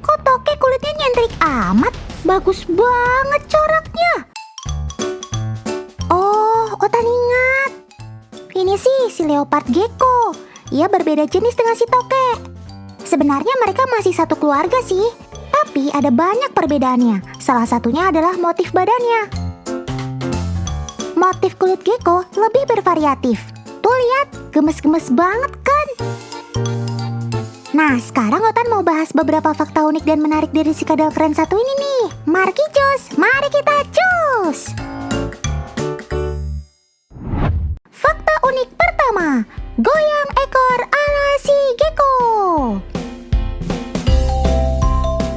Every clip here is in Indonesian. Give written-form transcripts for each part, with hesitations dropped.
Kok toke kulitnya nyentrik amat? Bagus banget coraknya. Oh, Otan ingat. Ini sih si leopard gecko. Ia berbeda jenis dengan si toke. Sebenarnya mereka masih satu keluarga sih, tapi ada banyak perbedaannya. Salah satunya adalah motif badannya. Motif kulit gecko lebih bervariatif. Tuh lihat, gemes-gemes banget kan? Nah, sekarang Otan mau bahas beberapa fakta unik dan menarik dari si kadal keren satu ini nih. Mari cus, mari kita cus! Fakta unik pertama, goyang ekor ala si gecko.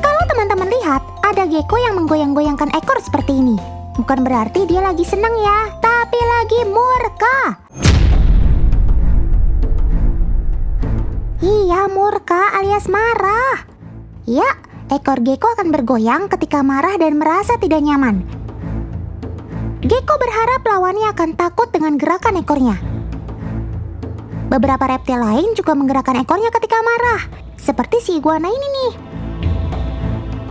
Kalau teman-teman lihat, ada gecko yang menggoyang-goyangkan ekor seperti ini. Bukan berarti dia lagi senang ya, tapi lagi murka. Iya, murka alias marah. Ya, ekor gecko akan bergoyang ketika marah dan merasa tidak nyaman. Gecko berharap lawannya akan takut dengan gerakan ekornya. Beberapa reptil lain juga menggerakkan ekornya ketika marah, seperti si iguana ini nih.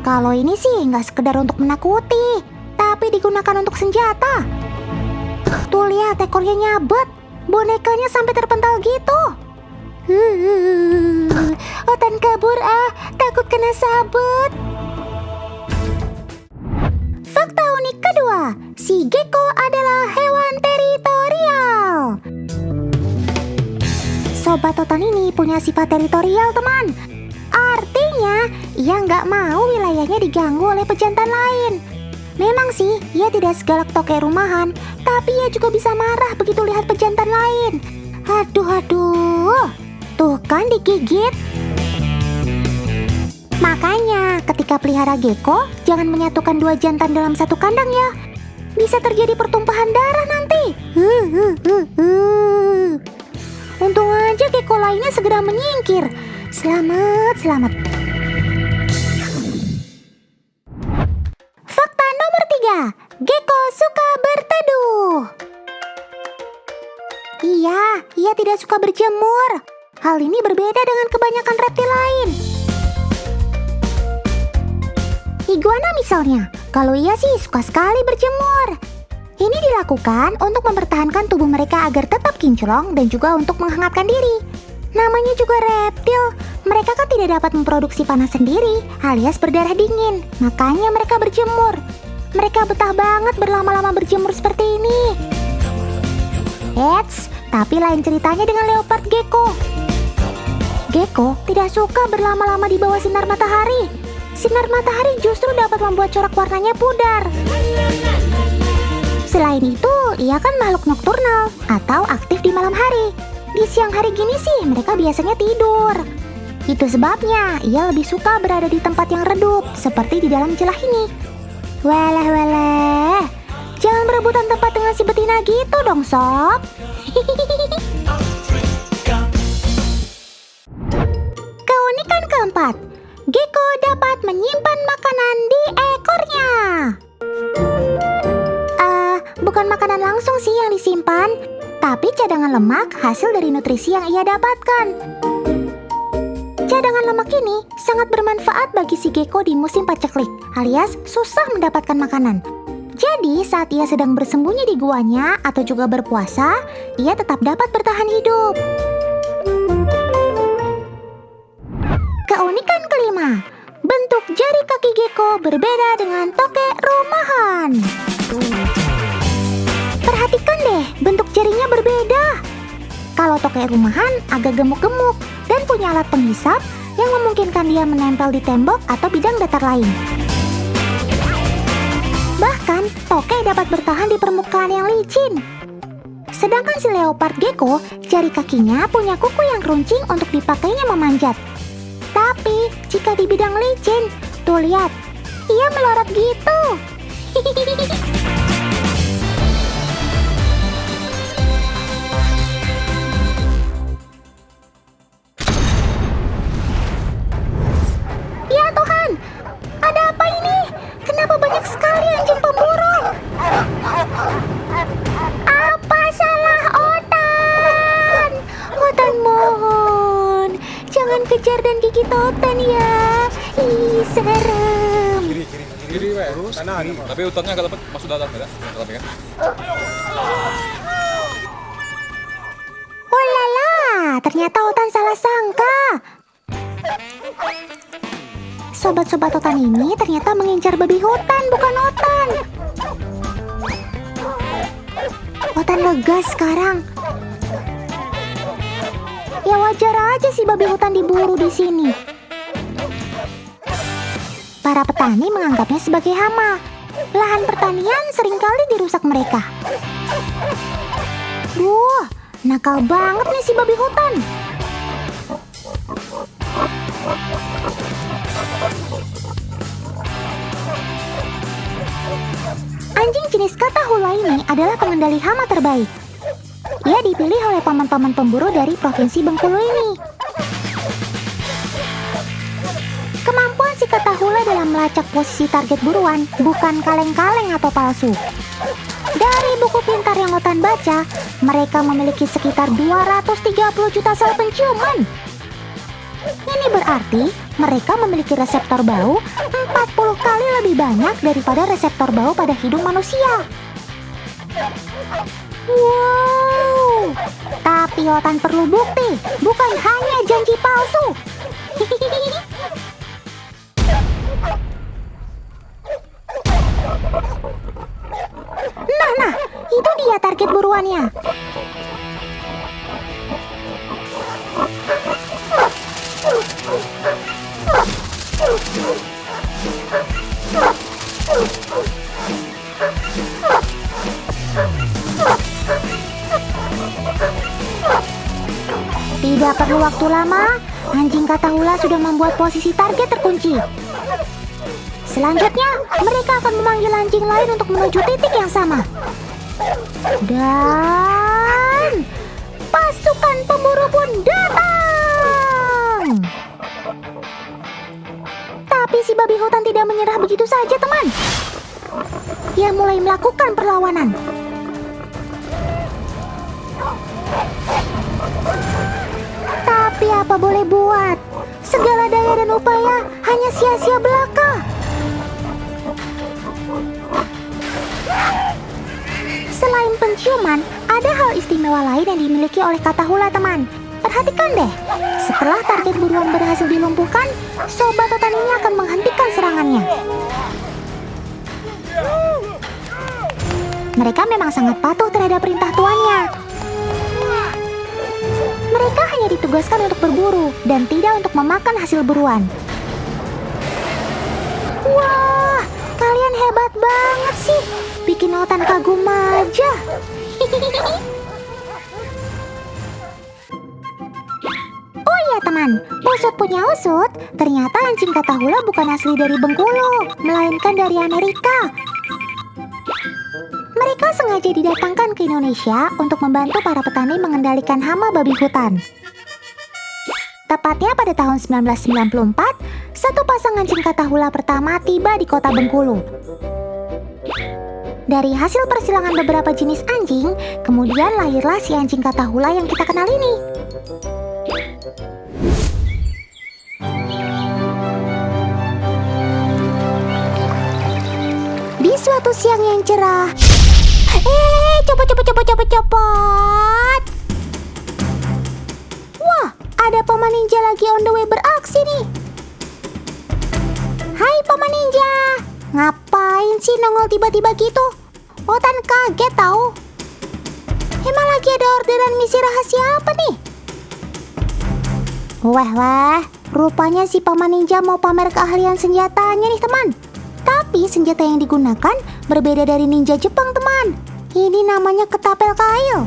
Kalau ini sih nggak sekedar untuk menakuti, tapi digunakan untuk senjata. Tuh lihat, ekornya nyabet, bonekanya sampai terpental gitu. Otan kabur takut kena sabet. Fakta unik kedua, si gecko adalah hewan teritorial. Sobat Otan ini punya sifat teritorial, teman. Artinya, ia nggak mau wilayahnya diganggu oleh pejantan lain. Memang sih, ia tidak segalak toke rumahan, tapi ia juga bisa marah begitu lihat pejantan lain. Aduh. Tuh kan digigit. Makanya ketika pelihara gecko, jangan menyatukan dua jantan dalam satu kandang ya. Bisa terjadi pertumpahan darah nanti. Untung aja gecko lainnya segera menyingkir. Selamat. Fakta nomor 3, gecko suka berteduh. Iya, ia tidak suka berjemur. Hal ini berbeda dengan kebanyakan reptil lain. Iguana misalnya, kalau ia sih suka sekali berjemur. Ini dilakukan untuk mempertahankan tubuh mereka agar tetap kinclong dan juga untuk menghangatkan diri. Namanya juga reptil, mereka kan tidak dapat memproduksi panas sendiri, alias berdarah dingin. Makanya mereka berjemur. Mereka betah banget berlama-lama berjemur seperti ini. Eits, tapi lain ceritanya dengan leopard gecko. Gecko tidak suka berlama-lama di bawah sinar matahari. Sinar matahari justru dapat membuat corak warnanya pudar. Selain itu, ia kan makhluk nokturnal atau aktif di malam hari. Di siang hari gini sih mereka biasanya tidur. Itu sebabnya ia lebih suka berada di tempat yang redup, seperti di dalam celah ini. Weleh, jangan berebutan tempat dengan si betina gitu dong, sob. Keunikan keempat, gecko dapat menyimpan makanan di ekornya. Bukan makanan langsung sih yang disimpan, tapi cadangan lemak hasil dari nutrisi yang ia dapatkan. Cadangan lemak ini sangat bermanfaat bagi si gecko di musim paceklik, alias susah mendapatkan makanan. Jadi saat ia sedang bersembunyi di guanya atau juga berpuasa, ia tetap dapat bertahan hidup. Keunikan kelima, bentuk jari kaki gecko berbeda dengan toke rumahan. Perhatikan deh, bentuk jarinya berbeda. Kalau toke rumahan agak gemuk-gemuk dan punya alat penghisap yang memungkinkan dia menempel di tembok atau bidang datar lain. Bahkan, toke dapat bertahan di permukaan yang licin. Sedangkan si leopard gecko, jari kakinya punya kuku yang runcing untuk dipakainya memanjat. Tapi, jika di bidang licin, tuh lihat, ia melorot gitu. Ya Tuhan, ada apa ini? Kenapa banyak sekali anjing pemburu? Apa salah Otan? Otan mohon, jangan kejar dan gigit Otan ya. Ih, serem. Kiri, terus kiri. Tapi hutannya agak lebat, masuk dalam ya, dalam ya. Oh lala, ternyata Otan salah sangka. Sobat-sobat Otan ini ternyata mengincar babi hutan, bukan Otan. Otan lega sekarang. Ya wajar aja sih babi hutan diburu di sini. Para petani menganggapnya sebagai hama. Lahan pertanian seringkali dirusak mereka. Duh, nakal banget nih si babi hutan. Anjing jenis Catahoula ini adalah pengendali hama terbaik. Ia dipilih oleh paman-paman pemburu dari Provinsi Bengkulu ini. Kemampuan si Catahoula dalam melacak posisi target buruan bukan kaleng-kaleng atau palsu. Dari buku pintar yang Otan baca, mereka memiliki sekitar 230 juta sel penciuman. Ini berarti mereka memiliki reseptor bau 40 kali lebih banyak daripada reseptor bau pada hidung manusia. Wow, tapi Otan perlu bukti, bukan hanya janji palsu. Nah, itu dia target buruannya. Tidak perlu waktu lama, anjing Catahoula sudah membuat posisi target terkunci. Selanjutnya, mereka akan memanggil anjing lain untuk menuju titik yang sama. Dan pasukan pemburu pun datang. Tapi si babi hutan tidak menyerah begitu saja, teman. Ia mulai melakukan perlawanan. Tapi apa boleh buat, segala daya dan upaya hanya sia-sia belaka. Selain penciuman, ada hal istimewa lain yang dimiliki oleh Catahoula, teman. Perhatikan deh, setelah target buruan berhasil dilumpuhkan, sobat Otan ini akan menghentikan serangannya. Mereka memang sangat patuh terhadap perintah tuannya. Mereka hanya ditugaskan untuk berburu dan tidak untuk memakan hasil buruan. Wah, kalian hebat banget sih. Bikin Otan kagum aja. Oh iya teman, usut punya usut, ternyata anjing Catahoula bukan asli dari Bengkulu, melainkan dari Amerika. Mereka sengaja didatangkan ke Indonesia untuk membantu para petani mengendalikan hama babi hutan. Tepatnya pada tahun 1994, satu pasang anjing Catahoula pertama tiba di kota Bengkulu. Dari hasil persilangan beberapa jenis anjing, kemudian lahirlah si anjing Catahoula yang kita kenal ini. Di suatu siang yang cerah, copot. Wah, ada paman ninja lagi on the way beraksi nih. Hai paman ninja, ngapain sih nongol tiba-tiba gitu? Otan kaget tahu. Emang lagi ada orderan misi rahasia apa nih? Wah, rupanya si paman ninja mau pamer keahlian senjatanya nih teman. Tapi senjata yang digunakan berbeda dari ninja Jepang teman. Ini namanya ketapel kail.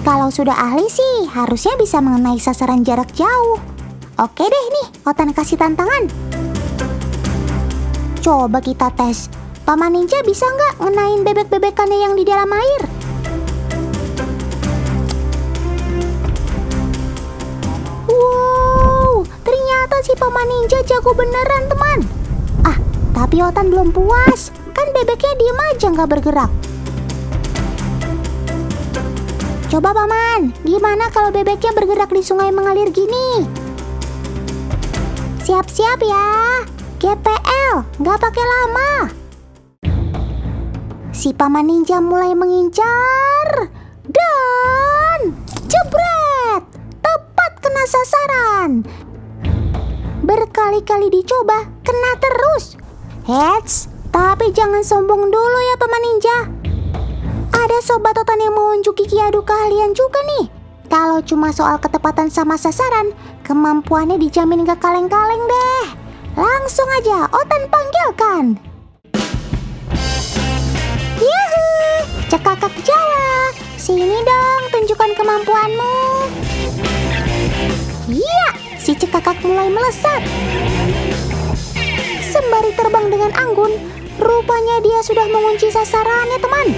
Kalau sudah ahli sih harusnya bisa mengenai sasaran jarak jauh. Oke deh nih, Otan kasih tantangan. Coba kita tes. Paman ninja bisa nggak ngenain bebek-bebekannya yang di dalam air? Wow, ternyata si paman ninja jago beneran teman. Tapi Otan belum puas, kan bebeknya diem aja nggak bergerak. Coba paman, gimana kalau bebeknya bergerak di sungai mengalir gini? Siap-siap ya. GPL, nggak pakai lama. Si paman ninja mulai mengincar. Dan jebret, tepat kena sasaran. Berkali-kali dicoba, kena terus. Heads, tapi jangan sombong dulu ya paman ninja. Ada sobat Otan yang mau unjuk gigi adu keahlian juga nih. Kalau cuma soal ketepatan sama sasaran, kemampuannya dijamin gak kaleng-kaleng deh. Langsung aja Otan panggilkan. Yuhu, Cekakak Jawa, sini dong tunjukkan kemampuanmu. Iya, si Cekakak mulai melesat. Sembari terbang dengan anggun, rupanya dia sudah mengunci sasarannya, teman.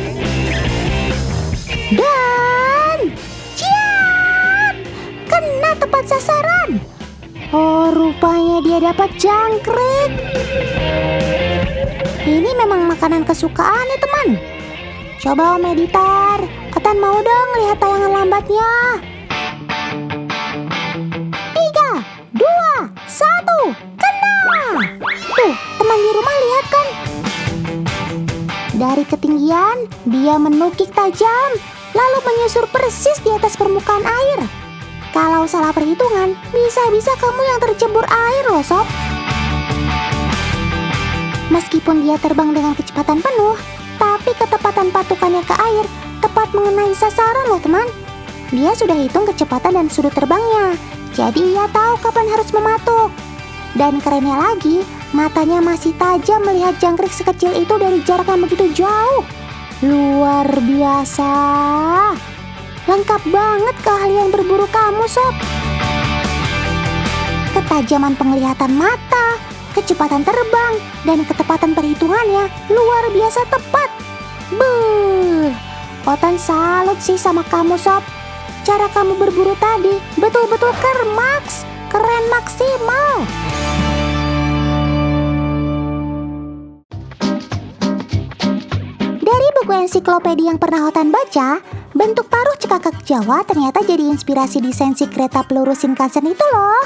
Dan ciat, kena tepat sasaran. Oh, rupanya dia dapat jangkrik. Ini memang makanan kesukaannya, teman. Coba Om Editor, Otan mau dong lihat tayangan lambatnya. 3, 2, 1, kena. Tuh, teman di rumah lihat kan? Dari ketinggian, dia menukik tajam, lalu menyusur persis di atas permukaan air. Kalau salah perhitungan, bisa-bisa kamu yang tercebur air loh, Sob. Meskipun dia terbang dengan kecepatan penuh, tapi ketepatan patukannya ke air tepat mengenai sasaran loh, teman. Dia sudah hitung kecepatan dan sudut terbangnya, jadi ia tahu kapan harus mematuk. Dan kerennya lagi, matanya masih tajam melihat jangkrik sekecil itu dari jarak yang begitu jauh. Luar biasa. Lengkap banget keahlian berburu kamu, Sob. Ketajaman penglihatan mata, kecepatan terbang, dan ketepatan perhitungannya luar biasa tepat. Beuh, Otan salut sih sama kamu, Sob. Cara kamu berburu tadi betul-betul kermaks, keren maksimal. Dari buku ensiklopedia yang pernah Otan baca, bentuk paruh Cekakak Jawa ternyata jadi inspirasi desain si kereta peluru Shinkansen itu loh.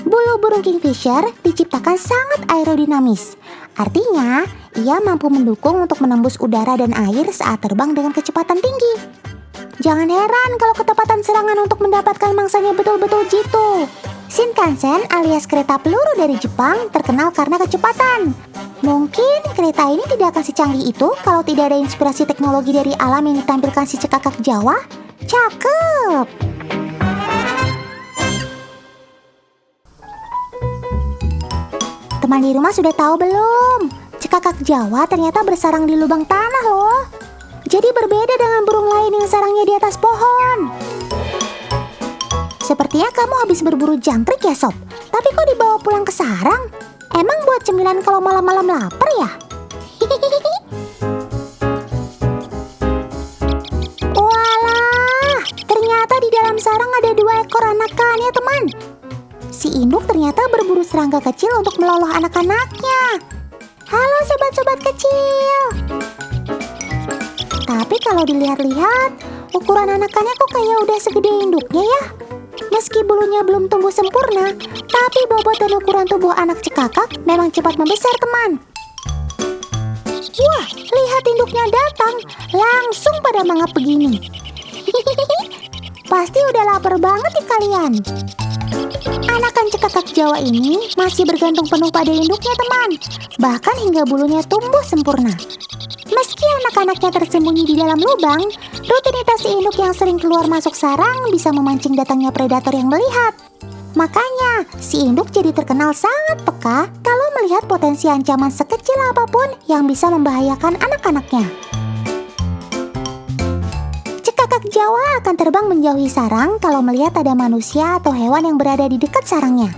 Bulu burung kingfisher diciptakan sangat aerodinamis. Artinya, ia mampu mendukung untuk menembus udara dan air saat terbang dengan kecepatan tinggi. Jangan heran kalau ketepatan serangan untuk mendapatkan mangsanya betul-betul jitu. Shinkansen alias kereta peluru dari Jepang terkenal karena kecepatan. Mungkin kereta ini tidak akan secanggih itu kalau tidak ada inspirasi teknologi dari alam yang ditampilkan si Cekakak Jawa. Cakep! Teman di rumah sudah tahu belum? Cekakak Jawa ternyata bersarang di lubang tanah loh. Jadi berbeda dengan burung lain yang sarangnya di atas pohon. Sepertinya kamu habis berburu jangkrik ya, Sob. Tapi kok dibawa pulang ke sarang? Emang buat cemilan kalau malam-malam lapar ya? Walah, ternyata di dalam sarang ada 2 ekor anakannya, teman. Si induk ternyata berburu serangga kecil untuk meloloh anak-anaknya. Halo sobat-sobat kecil. Tapi kalau dilihat-lihat, ukuran anakannya kok kayak udah segede induknya ya. Meski bulunya belum tumbuh sempurna, tapi bobot dan ukuran tubuh anak Cekakak memang cepat membesar, teman. Wah, lihat induknya datang, langsung pada mangap begini. Pasti udah lapar banget nih kalian. Anakan Cekakak Jawa ini masih bergantung penuh pada induknya, teman. Bahkan hingga bulunya tumbuh sempurna. Meski anak-anaknya tersembunyi di dalam lubang, rutinitas si induk yang sering keluar masuk sarang bisa memancing datangnya predator yang melihat. Makanya, si induk jadi terkenal sangat peka kalau melihat potensi ancaman sekecil apapun yang bisa membahayakan anak-anaknya. Cekakak Jawa akan terbang menjauhi sarang kalau melihat ada manusia atau hewan yang berada di dekat sarangnya.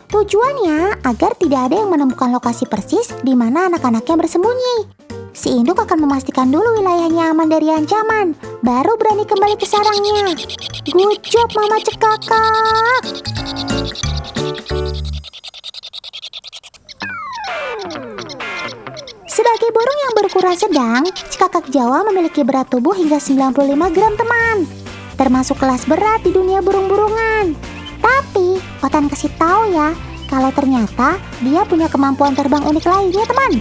Tujuannya agar tidak ada yang menemukan lokasi persis di mana anak-anaknya bersembunyi. Si induk akan memastikan dulu wilayahnya aman dari ancaman, baru berani kembali ke sarangnya. Good job, Mama Cekakak! Sebagai burung yang berukuran sedang, Cekakak Jawa memiliki berat tubuh hingga 95 gram, teman. Termasuk kelas berat di dunia burung-burungan. Tapi, Otan kasih tahu ya, kalau ternyata dia punya kemampuan terbang unik lainnya, teman.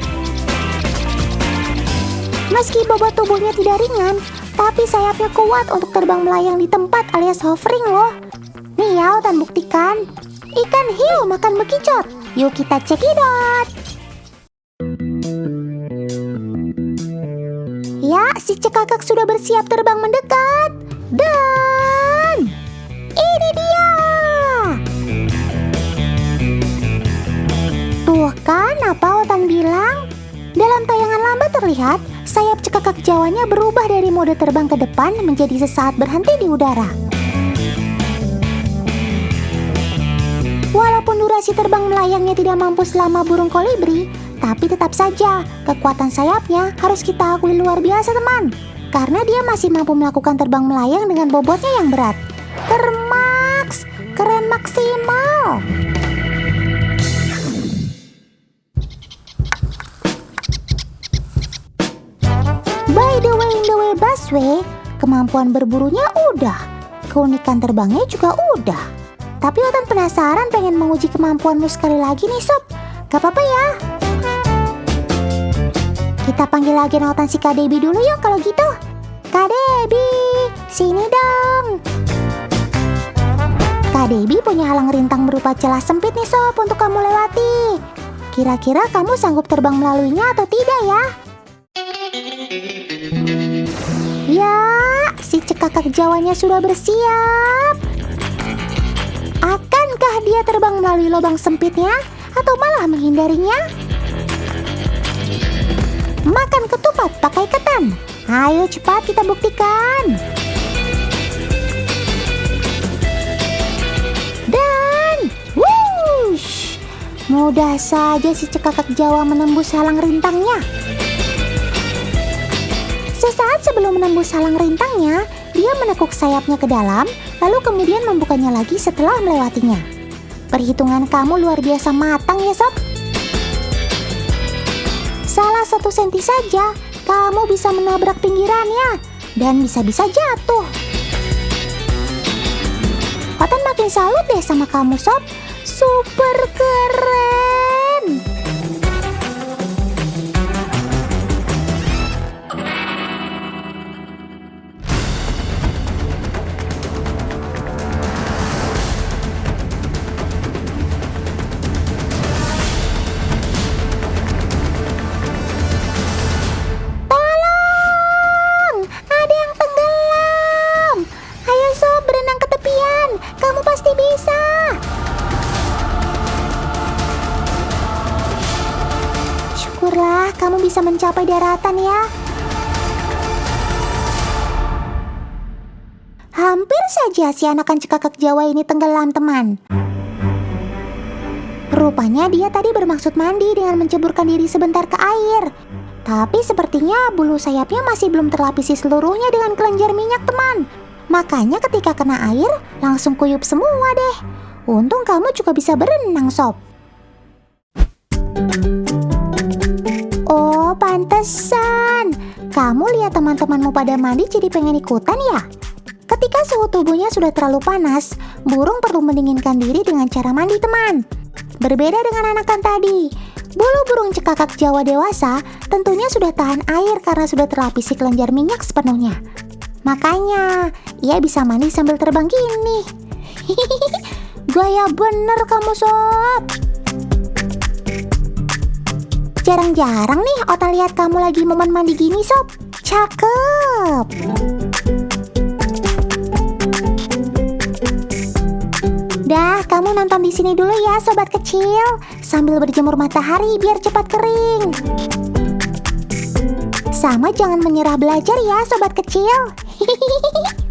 Meski bobot tubuhnya tidak ringan, tapi sayapnya kuat untuk terbang melayang di tempat alias hovering loh. Nih ya, Otan buktikan. Ikan hiu makan bekicot. Yuk kita cekidot. Ya, si cekakak sudah bersiap terbang mendekat. Dan ini dia. Tuh kan apa Otan bilang? Dalam tayangan lambat terlihat sayap cekakak Jawanya berubah dari mode terbang ke depan menjadi sesaat berhenti di udara. Walaupun durasi terbang melayangnya tidak mampu selama burung kolibri, tapi tetap saja kekuatan sayapnya harus kita akui luar biasa, teman. Karena dia masih mampu melakukan terbang melayang dengan bobotnya yang berat. Termaks, keren maksimal. By the way, in the way busway, kemampuan berburunya udah, keunikan terbangnya juga udah. Tapi Otan penasaran pengen menguji kemampuanmu sekali lagi nih Sob. Gak apa-apa ya. Kita panggil agen Otan si Kak Debbie dulu yuk kalau gitu. Kak Debbie, sini dong. Kak Debbie punya halang rintang berupa celah sempit nih Sob untuk kamu lewati. Kira-kira kamu sanggup terbang melaluinya atau tidak ya? Ya, si cekakak Jawanya sudah bersiap. Akankah dia terbang melalui lubang sempitnya atau malah menghindarinya? Makan ketupat pakai ketan. Ayo cepat kita buktikan. Dan wush, mudah saja si cekakak Jawa menembus halang rintangnya. Sesaat sebelum menembus halang rintangnya, dia menekuk sayapnya ke dalam, lalu kemudian membukanya lagi setelah melewatinya. Perhitungan kamu luar biasa matang ya Sob. Salah 1 senti saja, kamu bisa menabrak pinggirannya dan bisa-bisa jatuh. Otan makin salut deh sama kamu Sob. Super keren. Syukurlah kamu bisa mencapai daratan ya. Hampir saja si anakan cekakak Jawa ini tenggelam, teman. Rupanya dia tadi bermaksud mandi dengan menceburkan diri sebentar ke air. Tapi sepertinya bulu sayapnya masih belum terlapisi seluruhnya dengan kelenjar minyak, teman. Makanya ketika kena air langsung kuyup semua deh. Untung kamu juga bisa berenang, Sob. Oh, pantesan. Kamu lihat teman-temanmu pada mandi jadi pengen ikutan ya? Ketika suhu tubuhnya sudah terlalu panas, burung perlu mendinginkan diri dengan cara mandi, teman. Berbeda dengan anakan tadi, bulu burung cekakak Jawa dewasa tentunya sudah tahan air karena sudah terlapisi kelenjar minyak sepenuhnya. Makanya, ia bisa mandi sambil terbang gini. Gaya bener kamu, Sob. Jarang-jarang nih Otan lihat kamu lagi momen mandi gini, Sob. Cakep. Dah, kamu nonton di sini dulu ya, sobat kecil. Sambil berjemur matahari biar cepat kering. Sama jangan menyerah belajar ya, sobat kecil. Hihihi.